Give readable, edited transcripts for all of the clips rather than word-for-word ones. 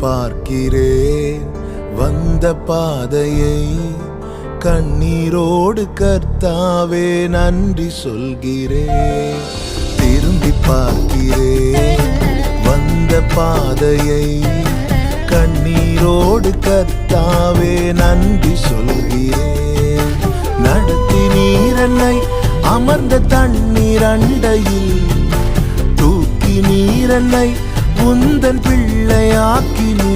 பார்க்கிறேன் வந்த பாதையை, கண்ணீரோடு கர்த்தாவே நன்றி சொல்கிறேன். திரும்பி பார்க்கிறேன் வந்த பாதையை, கண்ணீரோடு கர்த்தாவே நன்றி சொல்கிறேன். நடத்தி நீரன்னை அமர்ந்த தண்ணீர் அண்டையில், தூக்கி நீரன்னை உந்தன் பிள்ளையாக்கி நீ,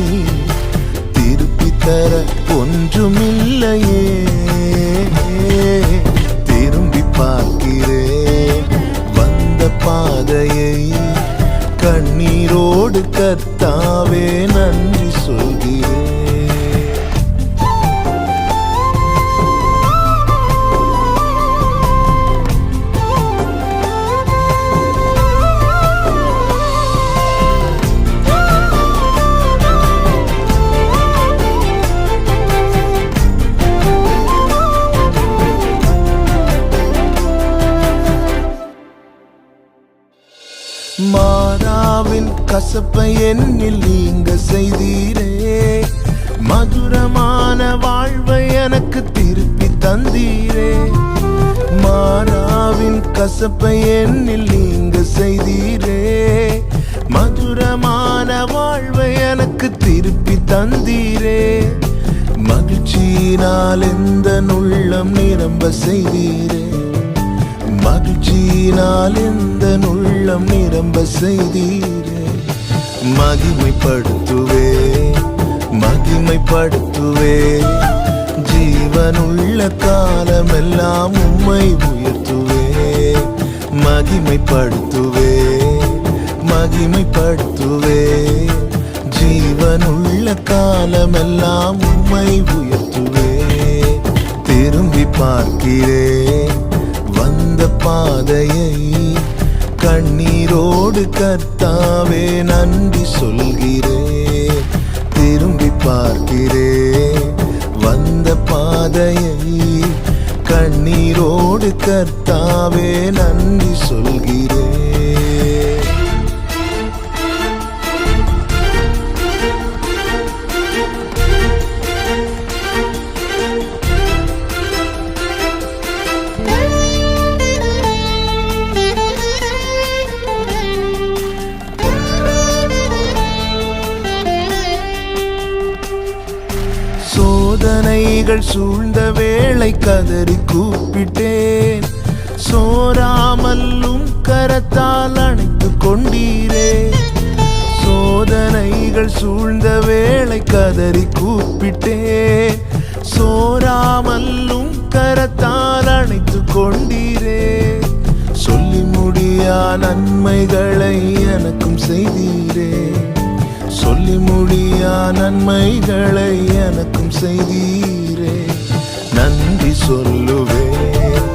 திருப்பி தர ஒன்றுமில்லையே. திரும்பி பார்க்கிறேன் வந்த பாதையை, கண்ணீரோடு கர்த்தாவே நன்றி சொல்கிறேன். மாறாவின் கசப்பை என்னில் நீங்க செய்தீரே, மதுரமான வாழ்வை எனக்கு திருப்பி தந்தீரே. மாறாவின் கசப்பை என்னில் நீங்க செய்தீரே, மதுரமான வாழ்வை எனக்கு திருப்பி தந்தீரே. மகிழ்ச்சியினால் எந்த உள்ளம் நிரம்ப செய்தீரே, மகிழ்ச்சியினால் எந்த உள்ளம் நிரம்ப செய்தீரே. மகிமைப்படுத்துவே மகிமைப்படுத்துவே, ஜீவனுள்ள காலமெல்லாம் உம்மை உயர்த்துவே. மகிமைப்படுத்துவே மகிமைப்படுத்துவே, ஜீவனுள்ள காலமெல்லாம் உம்மை உயர்த்துவே. திரும்பி பார்க்கிறேன் வந்த பாதையை, கண்ணீரோடு கர்த்தாவே நன்றி சொல்கிறேன். திரும்பி பார்க்கிறேன் வந்த பாதையை, கண்ணீரோடு கர்த்தாவே நன்றி சொல்கிறேன். சோதனைகள் சூழ்ந்த வேளை கதறி கூப்பிட்டேன், சோராமல்லும் கரத்தால் அணைத்து கொண்டீரே. சோதனைகள் சூழ்ந்த வேளை கதறி கூப்பிட்டேன், சோராமல்லும் கரத்தால் அணைத்து கொண்டீரே. சொல்லி முடியா நன்மைகளை எனக்கும் செய்தீரே, சொல்லி முடியா நன்மைகளை எனக்கும் செய்தீரே. நன்றி சொல்லுவேன்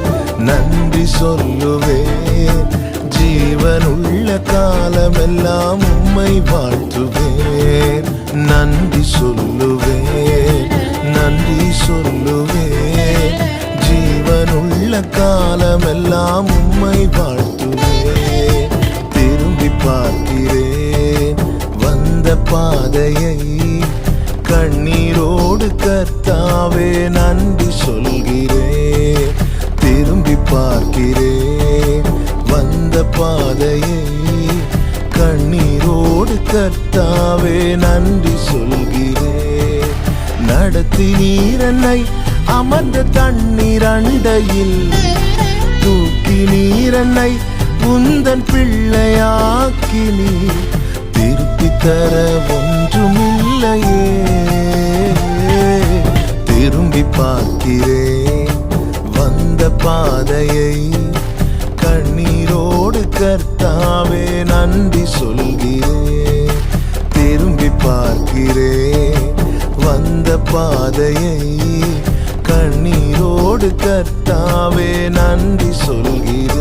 நன்றி சொல்லுவேன், ஜீவனுள்ள காலமெல்லாம் உம்மை வாழ்த்துவேன். நன்றி சொல்லுவேன் நன்றி சொல்லுவேன், ஜீவனுள்ள காலமெல்லாம் உம்மை வாழ்த்துவேன். திரும்பி பார்க்கிறேன் வந்த பாதையை, கண்ணீரோடு கர்த்தாவே நன்றி சொல்கிறேன். திரும்பி பார்க்கிறேன் வந்த பாதையை, கண்ணீரோடு கர்த்தாவே நன்றி சொல்கிறேன். நடத்தி நீரன்னை அமர்ந்த தண்ணீர் அண்டையில், தூக்கி நீரன்னை உந்தன் பிள்ளையாக்கி நீ, திருப்பி தர ஒன்றுமில்லையே. திரும்பி பார்க்கிறேன் வந்த பாதையை, கண்ணீரோடு கர்த்தாவே நன்றி சொல்கிறேன். திரும்பி பார்க்கிறேன் வந்த பாதையை, கண்ணீரோடு கர்த்தாவே நன்றி சொல்கிறேன்.